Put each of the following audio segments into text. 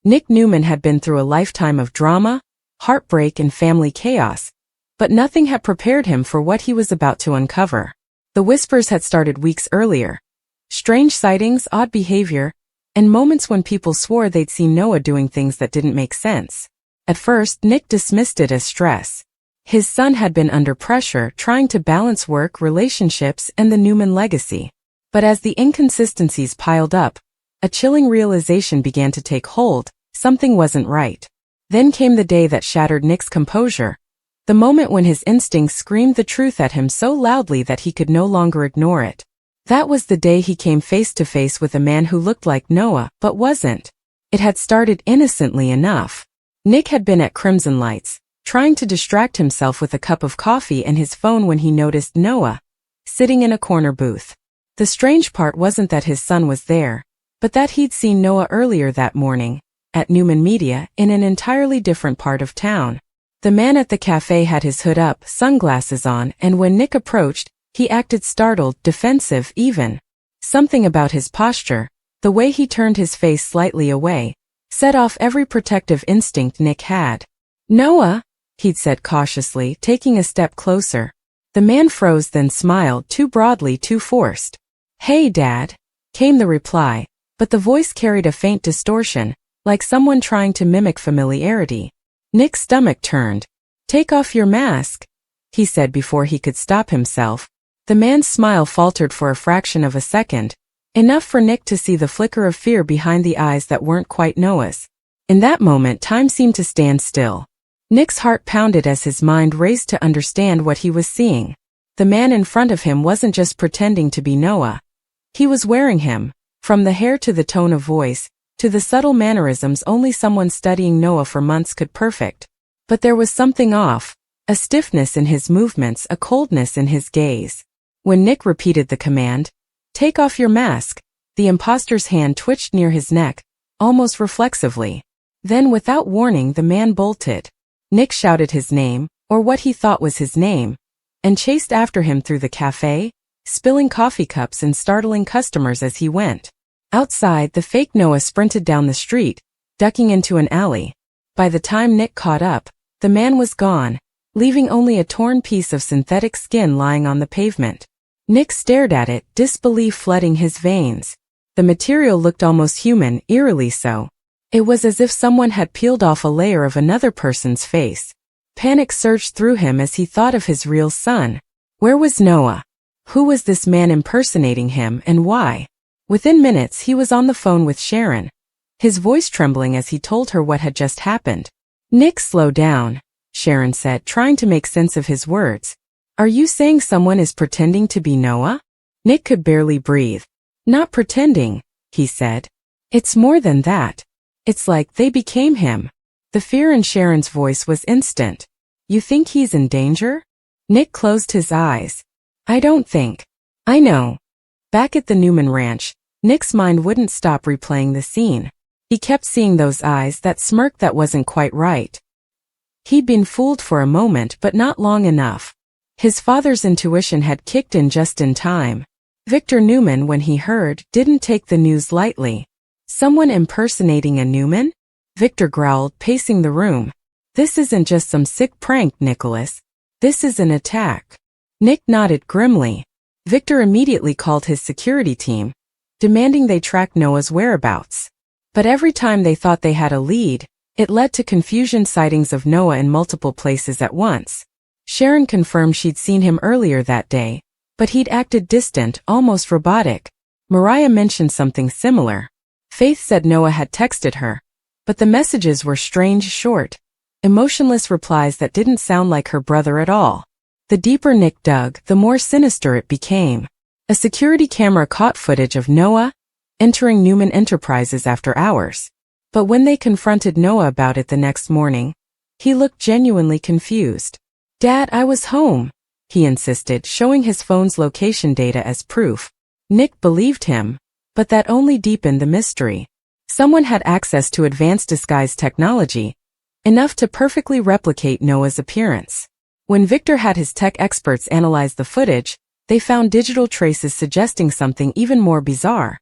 Nick Newman had been through a lifetime of drama, heartbreak and family chaos, but nothing had prepared him for what he was about to uncover. The whispers had started weeks earlier. Strange sightings, odd behavior, and moments when people swore they'd seen Noah doing things that didn't make sense. At first, Nick dismissed it as stress. His son had been under pressure, trying to balance work, relationships, and the Newman legacy. But as the inconsistencies piled up, a chilling realization began to take hold: something wasn't right. Then came the day that shattered Nick's composure. The moment when his instincts screamed the truth at him so loudly that he could no longer ignore it. That was the day he came face to face with a man who looked like Noah, but wasn't. It had started innocently enough. Nick had been at Crimson Lights, trying to distract himself with a cup of coffee and his phone when he noticed Noah, sitting in a corner booth. The strange part wasn't that his son was there, but that he'd seen Noah earlier that morning, at Newman Media, in an entirely different part of town. The man at the cafe had his hood up, sunglasses on, and when Nick approached, he acted startled, defensive even. Something about his posture, the way he turned his face slightly away, set off every protective instinct Nick had. "Noah," he'd said cautiously, taking a step closer. The man froze, then smiled, too broadly, too forced. "Hey, Dad," came the reply, but the voice carried a faint distortion, like someone trying to mimic familiarity. Nick's stomach turned. "Take off your mask," he said before he could stop himself. The man's smile faltered for a fraction of a second, enough for Nick to see the flicker of fear behind the eyes that weren't quite Noah's. In that moment, time seemed to stand still. Nick's heart pounded as his mind raced to understand what he was seeing. The man in front of him wasn't just pretending to be Noah. He was wearing him, from the hair to the tone of voice, to the subtle mannerisms only someone studying Noah for months could perfect. But there was something off, a stiffness in his movements, a coldness in his gaze. When Nick repeated the command, "Take off your mask," the imposter's hand twitched near his neck, almost reflexively. Then without warning the man bolted. Nick shouted his name, or what he thought was his name, and chased after him through the cafe, spilling coffee cups and startling customers as he went. Outside, the fake Noah sprinted down the street, ducking into an alley. By the time Nick caught up, the man was gone, leaving only a torn piece of synthetic skin lying on the pavement. Nick stared at it, disbelief flooding his veins. The material looked almost human, eerily so. It was as if someone had peeled off a layer of another person's face. Panic surged through him as he thought of his real son. Where was Noah? Who was this man impersonating him, and why? Within minutes he was on the phone with Sharon, his voice trembling as he told her what had just happened. "Nick, slow down," Sharon said, trying to make sense of his words. "Are you saying someone is pretending to be Noah?" Nick could barely breathe. "Not pretending," he said. "It's more than that. It's like they became him." The fear in Sharon's voice was instant. "You think he's in danger?" Nick closed his eyes. "I don't think. I know." Back at the Newman ranch, Nick's mind wouldn't stop replaying the scene. He kept seeing those eyes, that smirk that wasn't quite right. He'd been fooled for a moment, but not long enough. His father's intuition had kicked in just in time. Victor Newman, when he heard, didn't take the news lightly. "Someone impersonating a Newman?" Victor growled, pacing the room. "This isn't just some sick prank, Nicholas. This is an attack." Nick nodded grimly. Victor immediately called his security team, demanding they track Noah's whereabouts. But every time they thought they had a lead, it led to confusion: sightings of Noah in multiple places at once. Sharon confirmed she'd seen him earlier that day, but he'd acted distant, almost robotic. Mariah mentioned something similar. Faith said Noah had texted her, but the messages were strange, short, emotionless replies that didn't sound like her brother at all. The deeper Nick dug, the more sinister it became. A security camera caught footage of Noah entering Newman Enterprises after hours. But when they confronted Noah about it the next morning, he looked genuinely confused. "Dad, I was home," he insisted, showing his phone's location data as proof. Nick believed him, but that only deepened the mystery. Someone had access to advanced disguise technology, enough to perfectly replicate Noah's appearance. When Victor had his tech experts analyze the footage, they found digital traces suggesting something even more bizarre.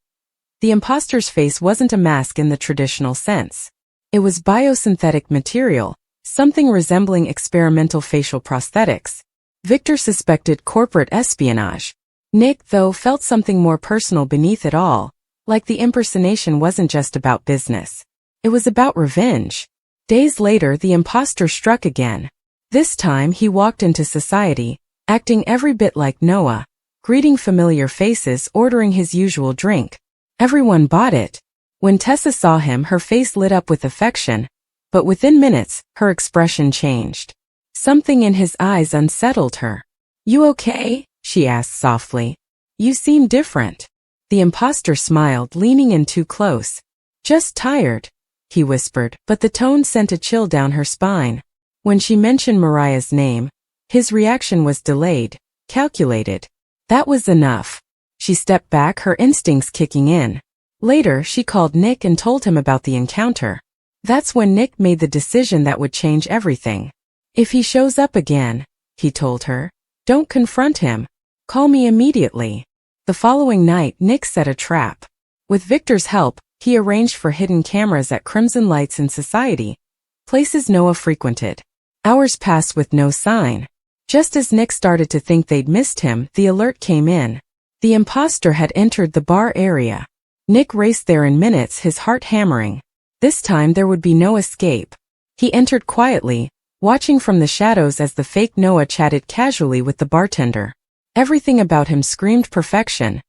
The imposter's face wasn't a mask in the traditional sense. It was biosynthetic material, something resembling experimental facial prosthetics. Victor suspected corporate espionage. Nick, though, felt something more personal beneath it all, like the impersonation wasn't just about business. It was about revenge. Days later, the imposter struck again. This time he walked into society, acting every bit like Noah, greeting familiar faces, ordering his usual drink. Everyone bought it. When Tessa saw him, her face lit up with affection, but within minutes, her expression changed. Something in his eyes unsettled her. "You okay?" she asked softly. "You seem different." The imposter smiled, leaning in too close. "Just tired," he whispered, but the tone sent a chill down her spine. When she mentioned Mariah's name, his reaction was delayed, calculated. That was enough. She stepped back, her instincts kicking in. Later, she called Nick and told him about the encounter. That's when Nick made the decision that would change everything. "If he shows up again," he told her, "don't confront him. Call me immediately." The following night, Nick set a trap. With Victor's help, he arranged for hidden cameras at Crimson Lights in society, places Noah frequented. Hours passed with no sign. Just as Nick started to think they'd missed him, the alert came in. The imposter had entered the bar area. Nick raced there in minutes, his heart hammering. This time there would be no escape. He entered quietly, watching from the shadows as the fake Noah chatted casually with the bartender. Everything about him screamed perfection.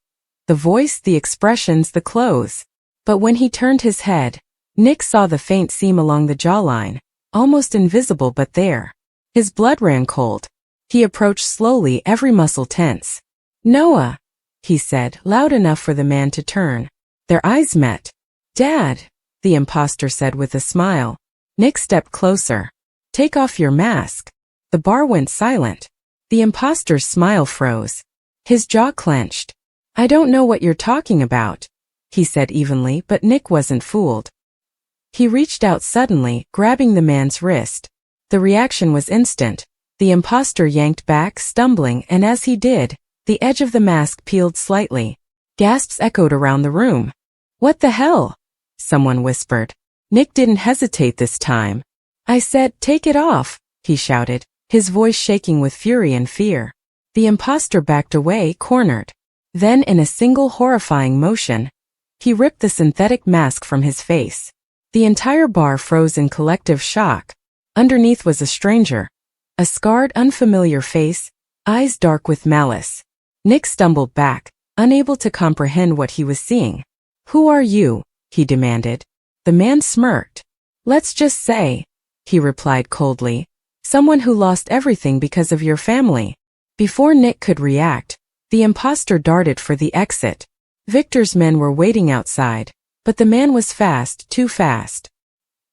The voice, the expressions, the clothes. But when he turned his head, Nick saw the faint seam along the jawline, almost invisible but there. His blood ran cold. He approached slowly, every muscle tense. "Noah," he said, loud enough for the man to turn. Their eyes met. "Dad," the imposter said with a smile. Nick stepped closer. "Take off your mask." The bar went silent. The imposter's smile froze. His jaw clenched. "I don't know what you're talking about," he said evenly, but Nick wasn't fooled. He reached out suddenly, grabbing the man's wrist. The reaction was instant. The imposter yanked back, stumbling, and as he did, the edge of the mask peeled slightly. Gasps echoed around the room. "What the hell?" someone whispered. Nick didn't hesitate this time. "I said, take it off," he shouted, his voice shaking with fury and fear. The imposter backed away, cornered. Then, in a single horrifying motion, he ripped the synthetic mask from his face. The entire bar froze in collective shock. Underneath was a stranger. A scarred, unfamiliar face, eyes dark with malice. Nick stumbled back, unable to comprehend what he was seeing. "Who are you?" he demanded. The man smirked. "Let's just say," he replied coldly, "someone who lost everything because of your family." Before Nick could react, the imposter darted for the exit. Victor's men were waiting outside, but the man was fast, too fast.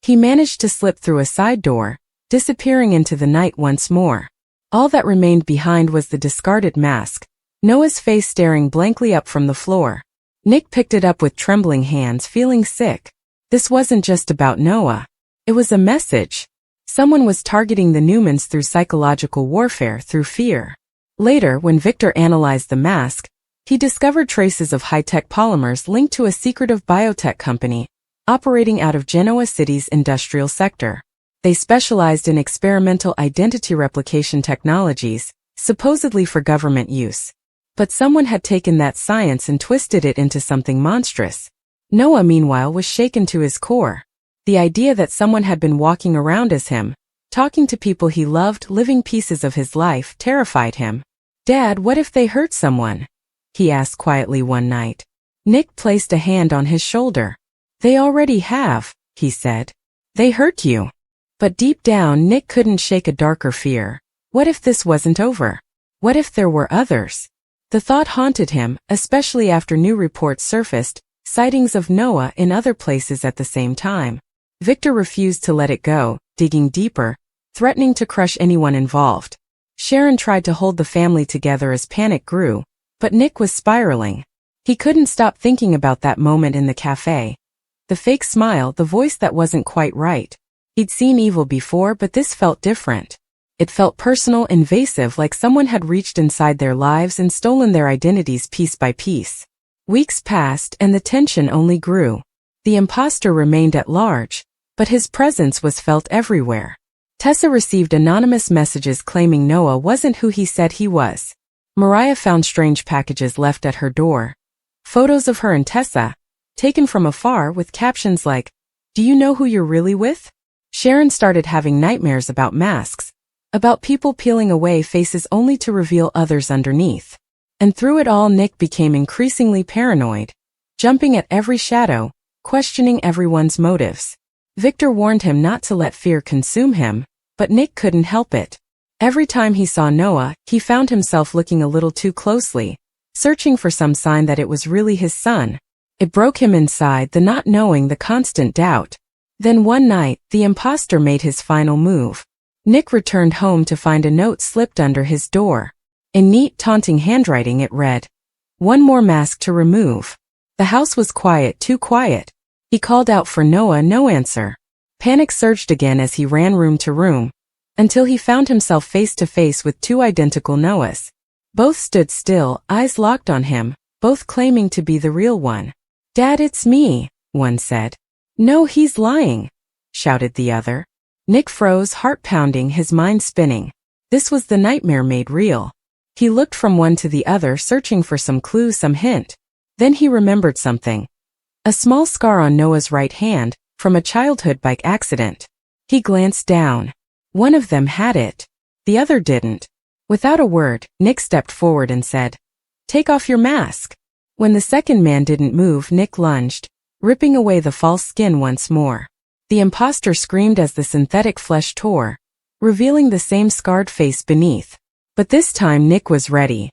He managed to slip through a side door, disappearing into the night once more. All that remained behind was the discarded mask, Noah's face staring blankly up from the floor. Nick picked it up with trembling hands, feeling sick. This wasn't just about Noah. It was a message. Someone was targeting the Newmans through psychological warfare, through fear. Later, when Victor analyzed the mask, he discovered traces of high-tech polymers linked to a secretive biotech company, operating out of Genoa City's industrial sector. They specialized in experimental identity replication technologies, supposedly for government use. But someone had taken that science and twisted it into something monstrous. Noah, meanwhile, was shaken to his core. The idea that someone had been walking around as him, talking to people he loved, living pieces of his life, terrified him. "Dad, what if they hurt someone?" he asked quietly one night. Nick placed a hand on his shoulder. "They already have," he said. "They hurt you." But deep down, Nick couldn't shake a darker fear. What if this wasn't over? What if there were others? The thought haunted him, especially after new reports surfaced, sightings of Noah in other places at the same time. Victor refused to let it go, digging deeper, threatening to crush anyone involved. Sharon tried to hold the family together as panic grew, but Nick was spiraling. He couldn't stop thinking about that moment in the cafe. The fake smile, the voice that wasn't quite right. He'd seen evil before, but this felt different. It felt personal, invasive, like someone had reached inside their lives and stolen their identities piece by piece. Weeks passed, and the tension only grew. The imposter remained at large, but his presence was felt everywhere. Tessa received anonymous messages claiming Noah wasn't who he said he was. Mariah found strange packages left at her door. Photos of her and Tessa, taken from afar with captions like, "Do you know who you're really with?" Sharon started having nightmares about masks, about people peeling away faces only to reveal others underneath. And through it all, Nick became increasingly paranoid, jumping at every shadow, questioning everyone's motives. Victor warned him not to let fear consume him, but Nick couldn't help it. Every time he saw Noah, he found himself looking a little too closely, searching for some sign that it was really his son. It broke him inside, the not knowing, the constant doubt. Then one night, the imposter made his final move. Nick returned home to find a note slipped under his door. In neat, taunting handwriting it read, "One more mask to remove." The house was quiet, too quiet. He called out for Noah, no answer. Panic surged again as he ran room to room, until he found himself face to face with two identical Noahs. Both stood still, eyes locked on him, both claiming to be the real one. "Dad, it's me," one said. "No, he's lying," shouted the other. Nick froze, heart pounding, his mind spinning. This was the nightmare made real. He looked from one to the other, searching for some clue, some hint. Then he remembered something. A small scar on Noah's right hand, from a childhood bike accident. He glanced down. One of them had it. The other didn't. Without a word, Nick stepped forward and said, "Take off your mask." When the second man didn't move, Nick lunged, ripping away the false skin once more. The imposter screamed as the synthetic flesh tore, revealing the same scarred face beneath. But this time Nick was ready.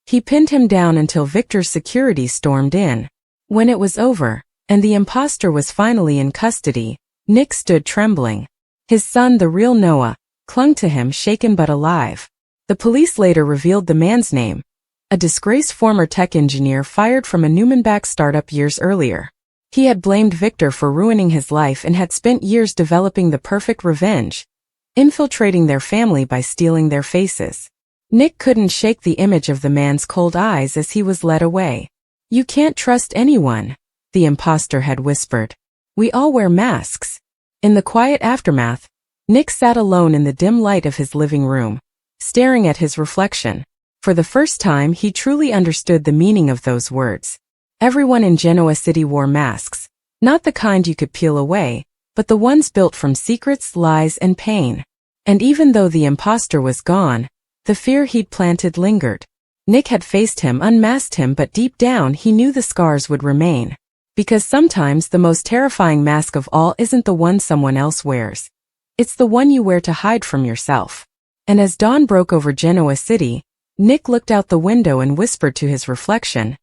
He pinned him down until Victor's security stormed in. When it was over, and the imposter was finally in custody, Nick stood trembling. His son, the real Noah, clung to him, shaken but alive. The police later revealed the man's name, a disgraced former tech engineer fired from a Newmanbach startup years earlier. He had blamed Victor for ruining his life and had spent years developing the perfect revenge, infiltrating their family by stealing their faces. Nick couldn't shake the image of the man's cold eyes as he was led away. "You can't trust anyone," the imposter had whispered. "We all wear masks." In the quiet aftermath, Nick sat alone in the dim light of his living room, staring at his reflection. For the first time, he truly understood the meaning of those words. Everyone in Genoa City wore masks, not the kind you could peel away, but the ones built from secrets, lies, and pain. And even though the imposter was gone, the fear he'd planted lingered. Nick had faced him, unmasked him, but deep down he knew the scars would remain. Because sometimes the most terrifying mask of all isn't the one someone else wears. It's the one you wear to hide from yourself. And as dawn broke over Genoa City, Nick looked out the window and whispered to his reflection,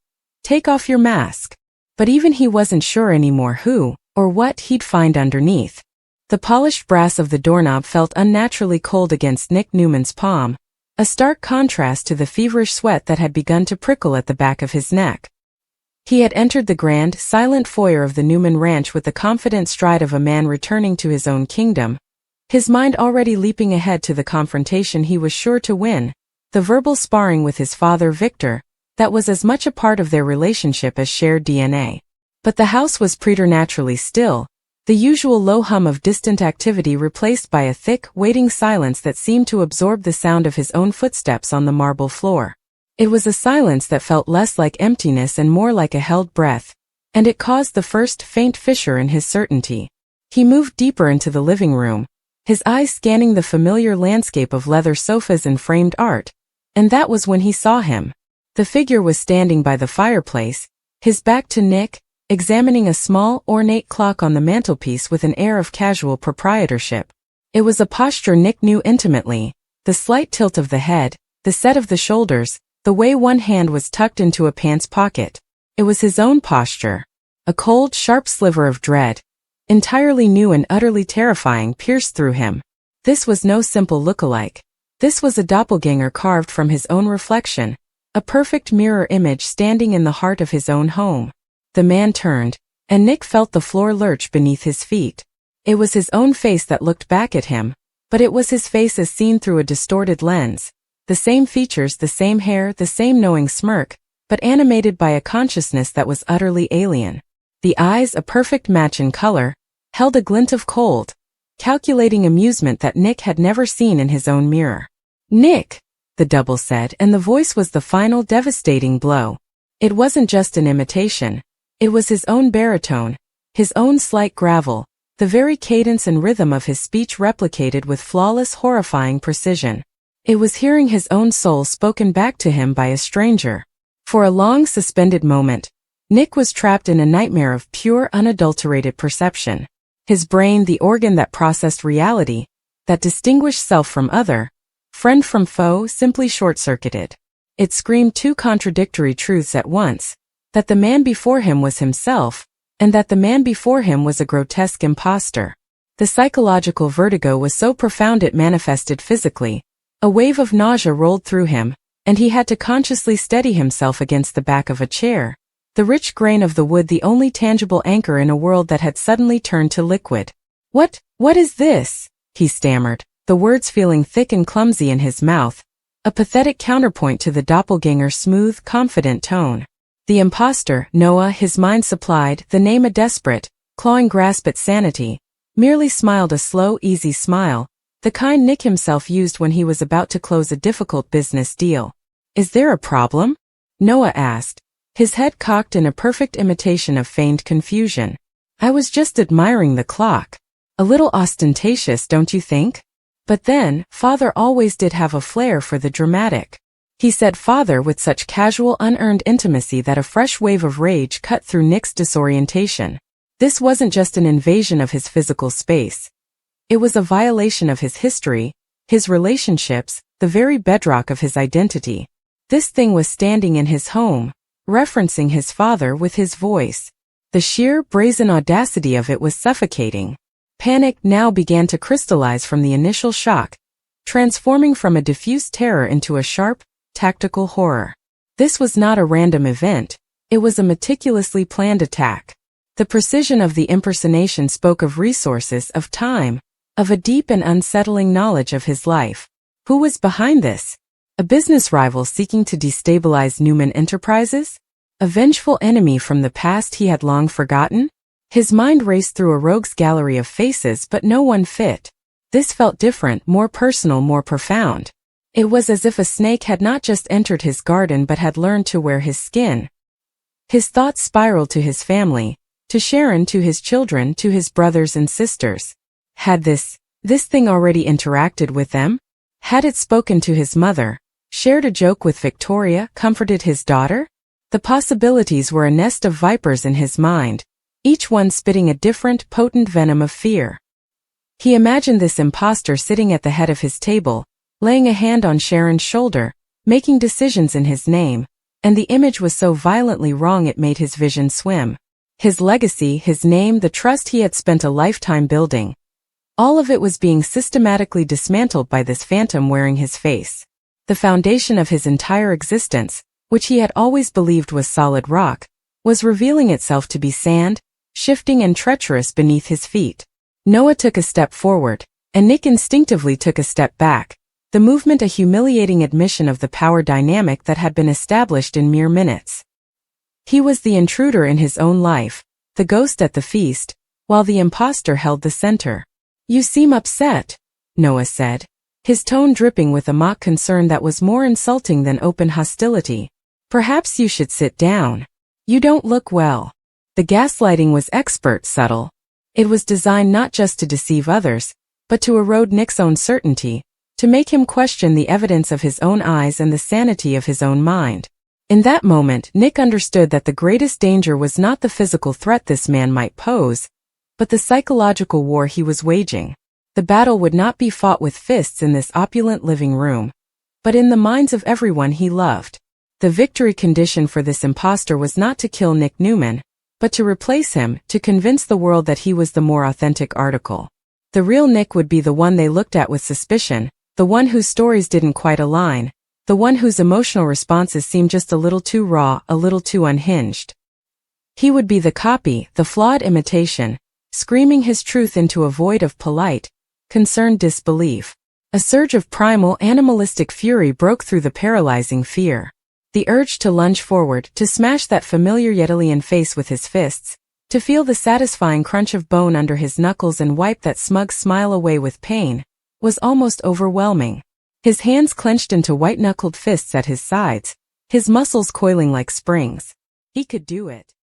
"Take off your mask." But even he wasn't sure anymore who, or what, he'd find underneath. The polished brass of the doorknob felt unnaturally cold against Nick Newman's palm, a stark contrast to the feverish sweat that had begun to prickle at the back of his neck. He had entered the grand, silent foyer of the Newman ranch with the confident stride of a man returning to his own kingdom, his mind already leaping ahead to the confrontation he was sure to win, the verbal sparring with his father Victor, that was as much a part of their relationship as shared DNA. But the house was preternaturally still, the usual low hum of distant activity replaced by a thick, waiting silence that seemed to absorb the sound of his own footsteps on the marble floor. It was a silence that felt less like emptiness and more like a held breath, and it caused the first faint fissure in his certainty. He moved deeper into the living room, his eyes scanning the familiar landscape of leather sofas and framed art, and that was when he saw him. The figure was standing by the fireplace, his back to Nick, examining a small, ornate clock on the mantelpiece with an air of casual proprietorship. It was a posture Nick knew intimately, the slight tilt of the head, the set of the shoulders, the way one hand was tucked into a pants pocket. It was his own posture. A cold, sharp sliver of dread, entirely new and utterly terrifying, pierced through him. This was no simple lookalike. This was a doppelganger carved from his own reflection, a perfect mirror image standing in the heart of his own home. The man turned, and Nick felt the floor lurch beneath his feet. It was his own face that looked back at him, but it was his face as seen through a distorted lens. The same features, the same hair, the same knowing smirk, but animated by a consciousness that was utterly alien. The eyes, a perfect match in color, held a glint of cold, calculating amusement that Nick had never seen in his own mirror. "Nick," the double said, and the voice was the final devastating blow. It wasn't just an imitation. It was his own baritone, his own slight gravel, the very cadence and rhythm of his speech replicated with flawless, horrifying precision. It was hearing his own soul spoken back to him by a stranger. For a long, suspended moment, Nick was trapped in a nightmare of pure, unadulterated perception. His brain, the organ that processed reality, that distinguished self from other, friend from foe, simply short-circuited. It screamed two contradictory truths at once, that the man before him was himself, and that the man before him was a grotesque imposter. The psychological vertigo was so profound it manifested physically. A wave of nausea rolled through him, and he had to consciously steady himself against the back of a chair, the rich grain of the wood the only tangible anchor in a world that had suddenly turned to liquid. What is this?" he stammered, the words feeling thick and clumsy in his mouth, a pathetic counterpoint to the doppelganger's smooth, confident tone. The imposter, Noah, his mind supplied, the name a desperate, clawing grasp at sanity, merely smiled a slow, easy smile, the kind Nick himself used when he was about to close a difficult business deal. "Is there a problem?" Noah asked, his head cocked in a perfect imitation of feigned confusion. "I was just admiring the clock. A little ostentatious, don't you think? But then, Father always did have a flair for the dramatic." He said father with such casual, unearned intimacy that a fresh wave of rage cut through Nick's disorientation. This wasn't just an invasion of his physical space. It was a violation of his history, his relationships, the very bedrock of his identity. This thing was standing in his home, referencing his father with his voice. The sheer, brazen audacity of it was suffocating. Panic now began to crystallize from the initial shock, transforming from a diffuse terror into a sharp, tactical horror. This was not a random event, it was a meticulously planned attack. The precision of the impersonation spoke of resources, of time, of a deep and unsettling knowledge of his life. Who was behind this? A business rival seeking to destabilize Newman Enterprises? A vengeful enemy from the past he had long forgotten? His mind raced through a rogue's gallery of faces, but no one fit. This felt different, more personal, more profound. It was as if a snake had not just entered his garden but had learned to wear his skin. His thoughts spiraled to his family, to Sharon, to his children, to his brothers and sisters. Had this thing already interacted with them? Had it spoken to his mother, shared a joke with Victoria, comforted his daughter? The possibilities were a nest of vipers in his mind, each one spitting a different, potent venom of fear. He imagined this imposter sitting at the head of his table, laying a hand on Sharon's shoulder, making decisions in his name, and the image was so violently wrong it made his vision swim. His legacy, his name, the trust he had spent a lifetime building. All of it was being systematically dismantled by this phantom wearing his face. The foundation of his entire existence, which he had always believed was solid rock, was revealing itself to be sand, shifting and treacherous beneath his feet. Noah took a step forward, and Nick instinctively took a step back, the movement a humiliating admission of the power dynamic that had been established in mere minutes. He was the intruder in his own life, the ghost at the feast, while the imposter held the center. "You seem upset," Noah said, his tone dripping with a mock concern that was more insulting than open hostility. "Perhaps you should sit down. You don't look well." The gaslighting was expert, subtle. It was designed not just to deceive others, but to erode Nick's own certainty, to make him question the evidence of his own eyes and the sanity of his own mind. In that moment, Nick understood that the greatest danger was not the physical threat this man might pose, but the psychological war he was waging. The battle would not be fought with fists in this opulent living room, but in the minds of everyone he loved. The victory condition for this imposter was not to kill Nick Newman, but to replace him, to convince the world that he was the more authentic article. The real Nick would be the one they looked at with suspicion, the one whose stories didn't quite align, the one whose emotional responses seemed just a little too raw, a little too unhinged. He would be the copy, the flawed imitation, screaming his truth into a void of polite, concerned disbelief. A surge of primal, animalistic fury broke through the paralyzing fear. The urge to lunge forward, to smash that familiar yet alien face with his fists, To feel the satisfying crunch of bone under his knuckles and wipe that smug smile away with pain was almost overwhelming. His hands clenched into white-knuckled fists at his sides, his muscles coiling like springs. He could do it.